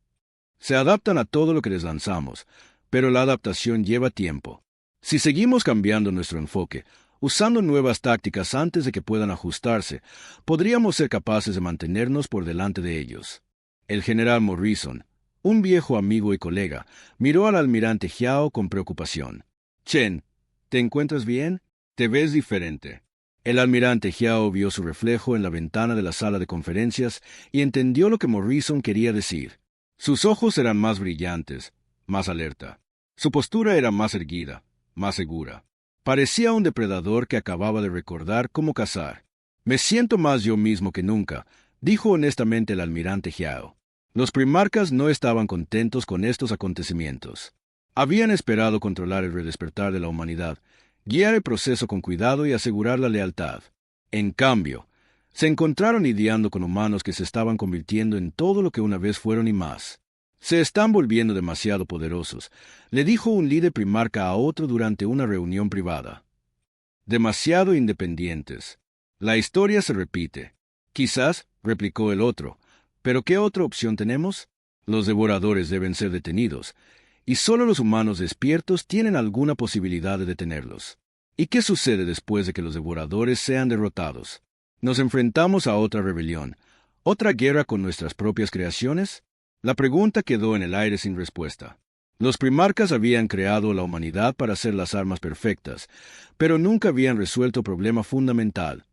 Se adaptan a todo lo que les lanzamos, pero la adaptación lleva tiempo. Si seguimos cambiando nuestro enfoque, usando nuevas tácticas antes de que puedan ajustarse, podríamos ser capaces de mantenernos por delante de ellos. El general Morrison, un viejo amigo y colega, miró al almirante Jiao con preocupación. «Chen, ¿te encuentras bien? Te ves diferente». El almirante Jiao vio su reflejo en la ventana de la sala de conferencias y entendió lo que Morrison quería decir. Sus ojos eran más brillantes, más alerta. Su postura era más erguida, más segura. Parecía un depredador que acababa de recordar cómo cazar. «Me siento más yo mismo que nunca», dijo honestamente el almirante Jiao. Los primarcas no estaban contentos con estos acontecimientos. Habían esperado controlar el redespertar de la humanidad, guiar el proceso con cuidado y asegurar la lealtad. En cambio, se encontraron lidiando con humanos que se estaban convirtiendo en todo lo que una vez fueron y más. «Se están volviendo demasiado poderosos», le dijo un líder primarca a otro durante una reunión privada. «Demasiado independientes. La historia se repite». «Quizás», replicó el otro, «pero ¿qué otra opción tenemos? Los devoradores deben ser detenidos, y solo los humanos despiertos tienen alguna posibilidad de detenerlos. ¿Y qué sucede después de que los devoradores sean derrotados? ¿Nos enfrentamos a otra rebelión, otra guerra con nuestras propias creaciones?» La pregunta quedó en el aire sin respuesta. Los primarcas habían creado la humanidad para hacer las armas perfectas, pero nunca habían resuelto el problema fundamental.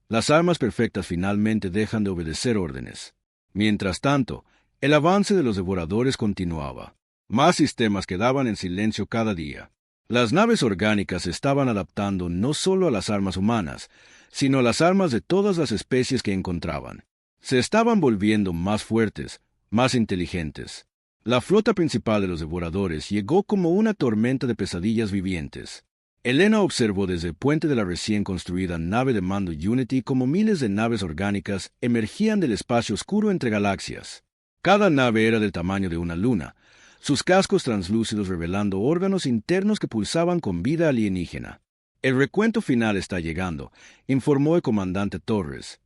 Las armas perfectas finalmente dejan de obedecer órdenes. Mientras tanto, el avance de los devoradores continuaba. Más sistemas quedaban en silencio cada día. Las naves orgánicas se estaban adaptando no solo a las armas humanas, sino a las armas de todas las especies que encontraban. Se estaban volviendo más fuertes, más inteligentes. La flota principal de los devoradores llegó como una tormenta de pesadillas vivientes. Elena observó desde el puente de la recién construida nave de mando Unity cómo miles de naves orgánicas emergían del espacio oscuro entre galaxias. Cada nave era del tamaño de una luna, sus cascos translúcidos revelando órganos internos que pulsaban con vida alienígena. «El recuento final está llegando», informó el comandante Torres.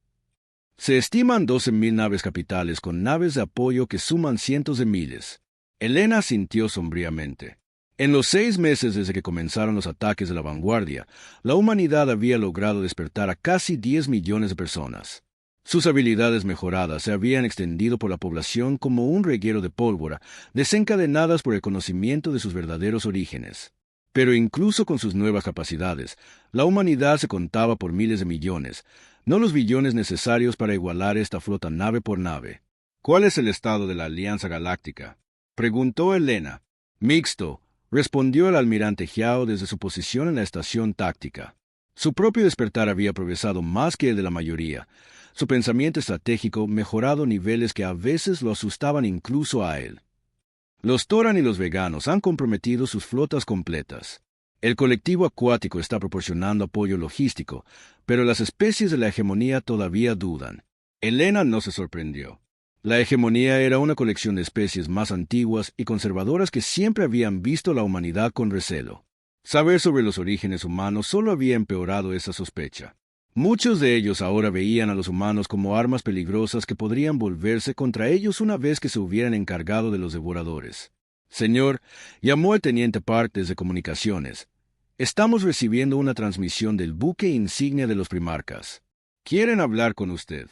«Se estiman 12.000 naves capitales con naves de apoyo que suman cientos de miles». Elena asintió sombríamente. En los 6 meses desde que comenzaron los ataques de la vanguardia, la humanidad había logrado despertar a casi 10 millones de personas. Sus habilidades mejoradas se habían extendido por la población como un reguero de pólvora, desencadenadas por el conocimiento de sus verdaderos orígenes. Pero incluso con sus nuevas capacidades, la humanidad se contaba por miles de millones, no los billones necesarios para igualar esta flota nave por nave. «¿Cuál es el estado de la Alianza Galáctica?», preguntó Elena. «Mixto», respondió el almirante Jiao desde su posición en la estación táctica. Su propio despertar había progresado más que el de la mayoría. Su pensamiento estratégico mejorado a niveles que a veces lo asustaban incluso a él. Los Toran y los veganos han comprometido sus flotas completas. El colectivo acuático está proporcionando apoyo logístico, pero las especies de la hegemonía todavía dudan. Elena no se sorprendió. La hegemonía era una colección de especies más antiguas y conservadoras que siempre habían visto la humanidad con recelo. Saber sobre los orígenes humanos solo había empeorado esa sospecha. Muchos de ellos ahora veían a los humanos como armas peligrosas que podrían volverse contra ellos una vez que se hubieran encargado de los devoradores. «Señor», llamó el teniente Park desde comunicaciones, «estamos recibiendo una transmisión del buque insignia de los primarcas. Quieren hablar con usted».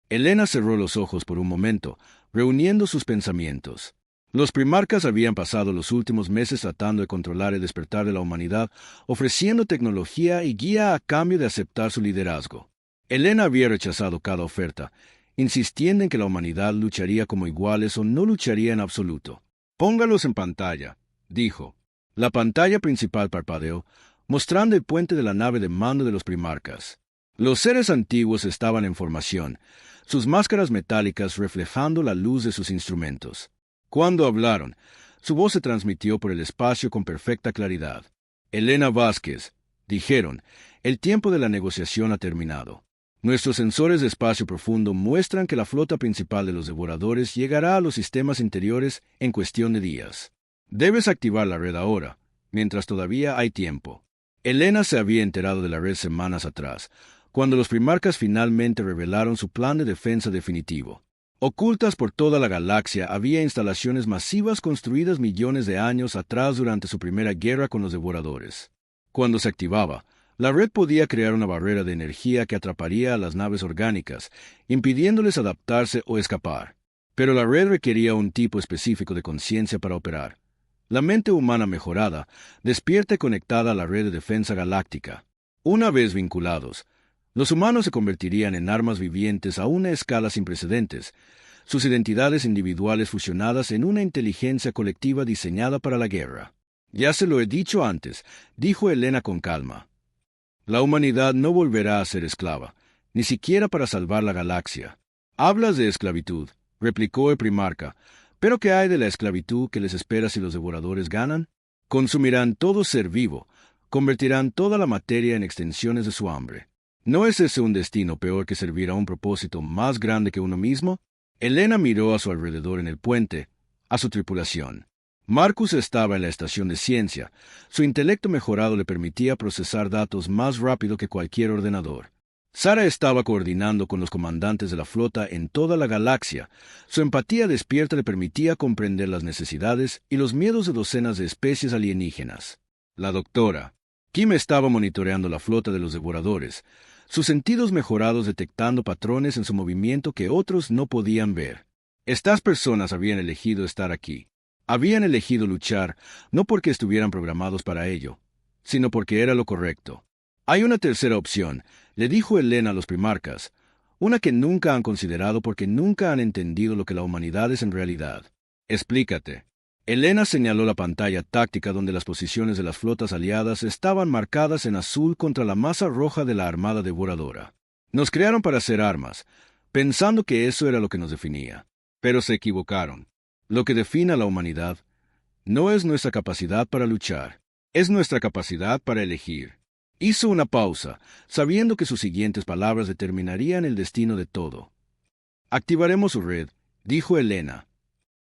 Elena cerró los ojos por un momento, reuniendo sus pensamientos. Los primarcas habían pasado los últimos meses tratando de controlar el despertar de la humanidad, ofreciendo tecnología y guía a cambio de aceptar su liderazgo. Elena había rechazado cada oferta, insistiendo en que la humanidad lucharía como iguales o no lucharía en absoluto. Póngalos en pantalla, dijo. La pantalla principal parpadeó, mostrando el puente de la nave de mando de los primarcas. Los seres antiguos estaban en formación, sus máscaras metálicas reflejando la luz de sus instrumentos. Cuando hablaron, su voz se transmitió por el espacio con perfecta claridad. Elena Vázquez, dijeron, el tiempo de la negociación ha terminado. Nuestros sensores de espacio profundo muestran que la flota principal de los devoradores llegará a los sistemas interiores en cuestión de días. Debes activar la red ahora, mientras todavía hay tiempo. Elena se había enterado de la red semanas atrás, cuando los primarcas finalmente revelaron su plan de defensa definitivo. Ocultas por toda la galaxia había instalaciones masivas construidas millones de años atrás durante su primera guerra con los devoradores. Cuando se activaba, la red podía crear una barrera de energía que atraparía a las naves orgánicas, impidiéndoles adaptarse o escapar. Pero la red requería un tipo específico de conciencia para operar. La mente humana mejorada, despierta y conectada a la red de defensa galáctica. Una vez vinculados, los humanos se convertirían en armas vivientes a una escala sin precedentes, sus identidades individuales fusionadas en una inteligencia colectiva diseñada para la guerra. Ya se lo he dicho antes, dijo Elena con calma. La humanidad no volverá a ser esclava, ni siquiera para salvar la galaxia. Hablas de esclavitud, replicó el primarca, pero ¿qué hay de la esclavitud que les espera si los devoradores ganan? Consumirán todo ser vivo, convertirán toda la materia en extensiones de su hambre. ¿No es ese un destino peor que servir a un propósito más grande que uno mismo? Elena miró a su alrededor en el puente, a su tripulación. Marcus estaba en la estación de ciencia. Su intelecto mejorado le permitía procesar datos más rápido que cualquier ordenador. Sara estaba coordinando con los comandantes de la flota en toda la galaxia. Su empatía despierta le permitía comprender las necesidades y los miedos de docenas de especies alienígenas. La doctora Kim estaba monitoreando la flota de los devoradores, sus sentidos mejorados detectando patrones en su movimiento que otros no podían ver. Estas personas habían elegido estar aquí. Habían elegido luchar, no porque estuvieran programados para ello, sino porque era lo correcto. Hay una tercera opción, le dijo Elena a los primarcas, una que nunca han considerado porque nunca han entendido lo que la humanidad es en realidad. Explícate. Elena señaló la pantalla táctica donde las posiciones de las flotas aliadas estaban marcadas en azul contra la masa roja de la armada devoradora. Nos crearon para hacer armas, pensando que eso era lo que nos definía. Pero se equivocaron. Lo que define a la humanidad no es nuestra capacidad para luchar, es nuestra capacidad para elegir. Hizo una pausa, sabiendo que sus siguientes palabras determinarían el destino de todo. Activaremos su red, dijo Elena,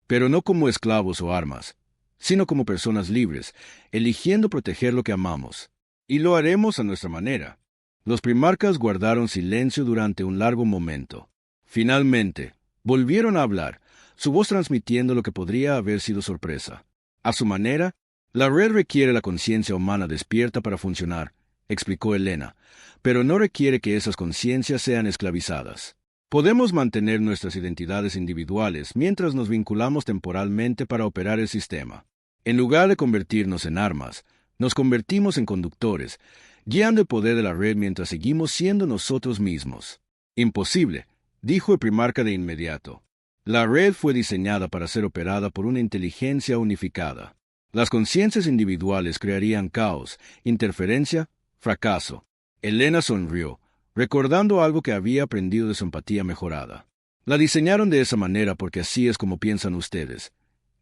pero no como esclavos o armas, sino como personas libres, eligiendo proteger lo que amamos. Y lo haremos a nuestra manera. Los primarcas guardaron silencio durante un largo momento. Finalmente, volvieron a hablar, su voz transmitiendo lo que podría haber sido sorpresa. A su manera, la red requiere la conciencia humana despierta para funcionar, explicó Elena, pero no requiere que esas conciencias sean esclavizadas. Podemos mantener nuestras identidades individuales mientras nos vinculamos temporalmente para operar el sistema. En lugar de convertirnos en armas, nos convertimos en conductores, guiando el poder de la red mientras seguimos siendo nosotros mismos. Imposible, dijo el primarca de inmediato. La red fue diseñada para ser operada por una inteligencia unificada. Las conciencias individuales crearían caos, interferencia, fracaso. Elena sonrió, recordando algo que había aprendido de su empatía mejorada. La diseñaron de esa manera porque así es como piensan ustedes,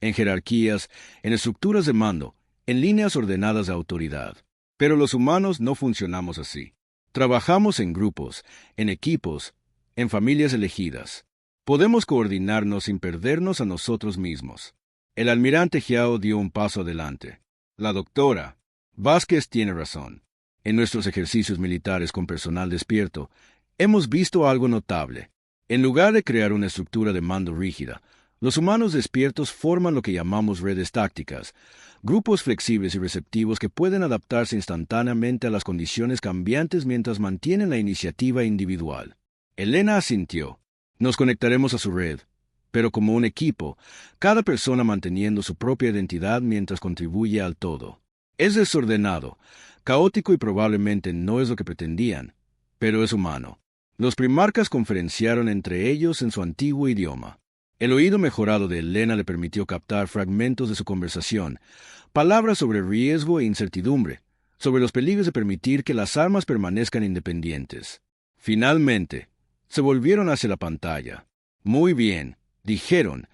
en jerarquías, en estructuras de mando, en líneas ordenadas de autoridad. Pero los humanos no funcionamos así. Trabajamos en grupos, en equipos, en familias elegidas. Podemos coordinarnos sin perdernos a nosotros mismos. El almirante Jiao dio un paso adelante. La doctora Vázquez tiene razón. En nuestros ejercicios militares con personal despierto, hemos visto algo notable. En lugar de crear una estructura de mando rígida, los humanos despiertos forman lo que llamamos redes tácticas, grupos flexibles y receptivos que pueden adaptarse instantáneamente a las condiciones cambiantes mientras mantienen la iniciativa individual. Elena asintió. Nos conectaremos a su red, pero como un equipo, cada persona manteniendo su propia identidad mientras contribuye al todo. Es desordenado, caótico y probablemente no es lo que pretendían, pero es humano. Los primarcas conferenciaron entre ellos en su antiguo idioma. El oído mejorado de Elena le permitió captar fragmentos de su conversación, palabras sobre riesgo e incertidumbre, sobre los peligros de permitir que las armas permanezcan independientes. Finalmente, se volvieron hacia la pantalla. Muy bien, dijeron,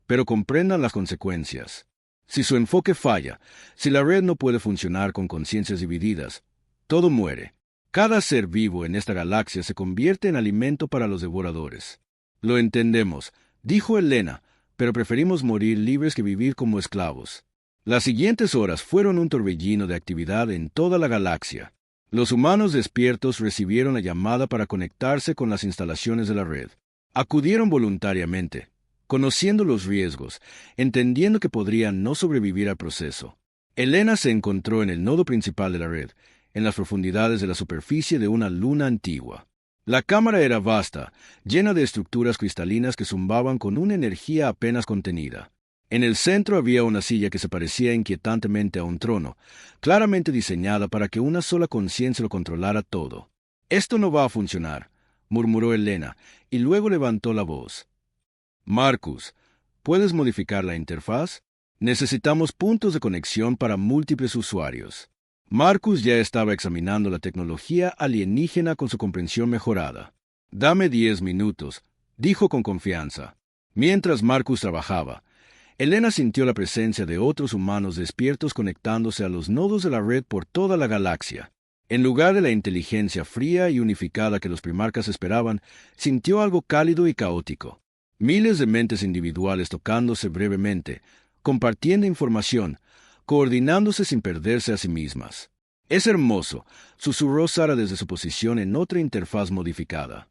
pero comprendan las consecuencias. Si su enfoque falla, si la red no puede funcionar con conciencias divididas, todo muere. Cada ser vivo en esta galaxia se convierte en alimento para los devoradores. Lo entendemos, dijo Elena, pero preferimos morir libres que vivir como esclavos. Las siguientes horas fueron un torbellino de actividad en toda la galaxia. Los humanos despiertos recibieron la llamada para conectarse con las instalaciones de la red. Acudieron voluntariamente, conociendo los riesgos, entendiendo que podrían no sobrevivir al proceso. Elena se encontró en el nodo principal de la red, en las profundidades de la superficie de una luna antigua. La cámara era vasta, llena de estructuras cristalinas que zumbaban con una energía apenas contenida. En el centro había una silla que se parecía inquietantemente a un trono, claramente diseñada para que una sola conciencia lo controlara todo. «Esto no va a funcionar», murmuró Elena, y luego levantó la voz. «Marcus, ¿puedes modificar la interfaz? Necesitamos puntos de conexión para múltiples usuarios». Marcus ya estaba examinando la tecnología alienígena con su comprensión mejorada. «Dame 10 minutos», dijo con confianza. Mientras Marcus trabajaba, Elena sintió la presencia de otros humanos despiertos conectándose a los nodos de la red por toda la galaxia. En lugar de la inteligencia fría y unificada que los primarcas esperaban, sintió algo cálido y caótico. Miles de mentes individuales tocándose brevemente, compartiendo información, coordinándose sin perderse a sí mismas. «Es hermoso», susurró Sara desde su posición en otra interfaz modificada.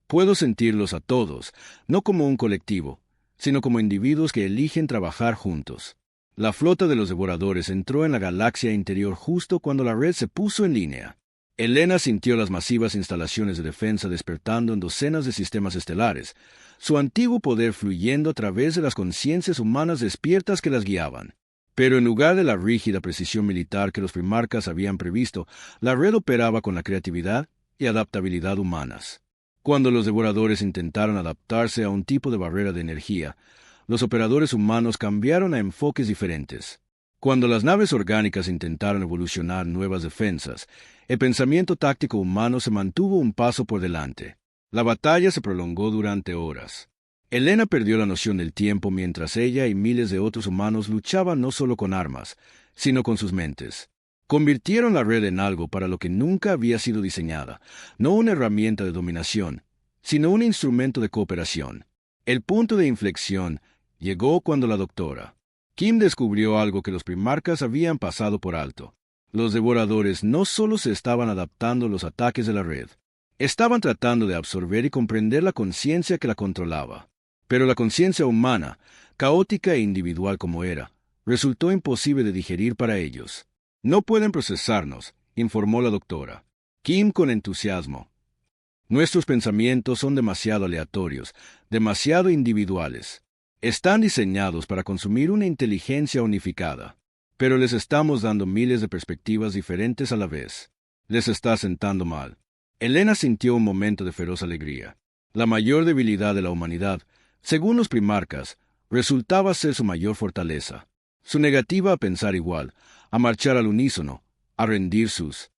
«Puedo sentirlos a todos, no como un colectivo, sino como individuos que eligen trabajar juntos». La flota de los devoradores entró en la galaxia interior justo cuando la red se puso en línea. Elena sintió las masivas instalaciones de defensa despertando en docenas de sistemas estelares, su antiguo poder fluyendo a través de las conciencias humanas despiertas que las guiaban. Pero en lugar de la rígida precisión militar que los primarcas habían previsto, la red operaba con la creatividad y adaptabilidad humanas. Cuando los devoradores intentaron adaptarse a un tipo de barrera de energía, los operadores humanos cambiaron a enfoques diferentes. Cuando las naves orgánicas intentaron evolucionar nuevas defensas, el pensamiento táctico humano se mantuvo un paso por delante. La batalla se prolongó durante horas. Elena perdió la noción del tiempo mientras ella y miles de otros humanos luchaban no solo con armas, sino con sus mentes. Convirtieron la red en algo para lo que nunca había sido diseñada, no una herramienta de dominación, sino un instrumento de cooperación. El punto de inflexión llegó cuando la doctora Kim descubrió algo que los primarcas habían pasado por alto. Los devoradores no solo se estaban adaptando a los ataques de la red, estaban tratando de absorber y comprender la conciencia que la controlaba. Pero la conciencia humana, caótica e individual como era, resultó imposible de digerir para ellos. «No pueden procesarnos», informó la doctora Kim con entusiasmo. «Nuestros pensamientos son demasiado aleatorios, demasiado individuales. Están diseñados para consumir una inteligencia unificada, pero les estamos dando miles de perspectivas diferentes a la vez. Les está sentando mal». Elena sintió un momento de feroz alegría. La mayor debilidad de la humanidad, según los primarcas, resultaba ser su mayor fortaleza. Su negativa a pensar igual, a marchar al unísono, a rendir sus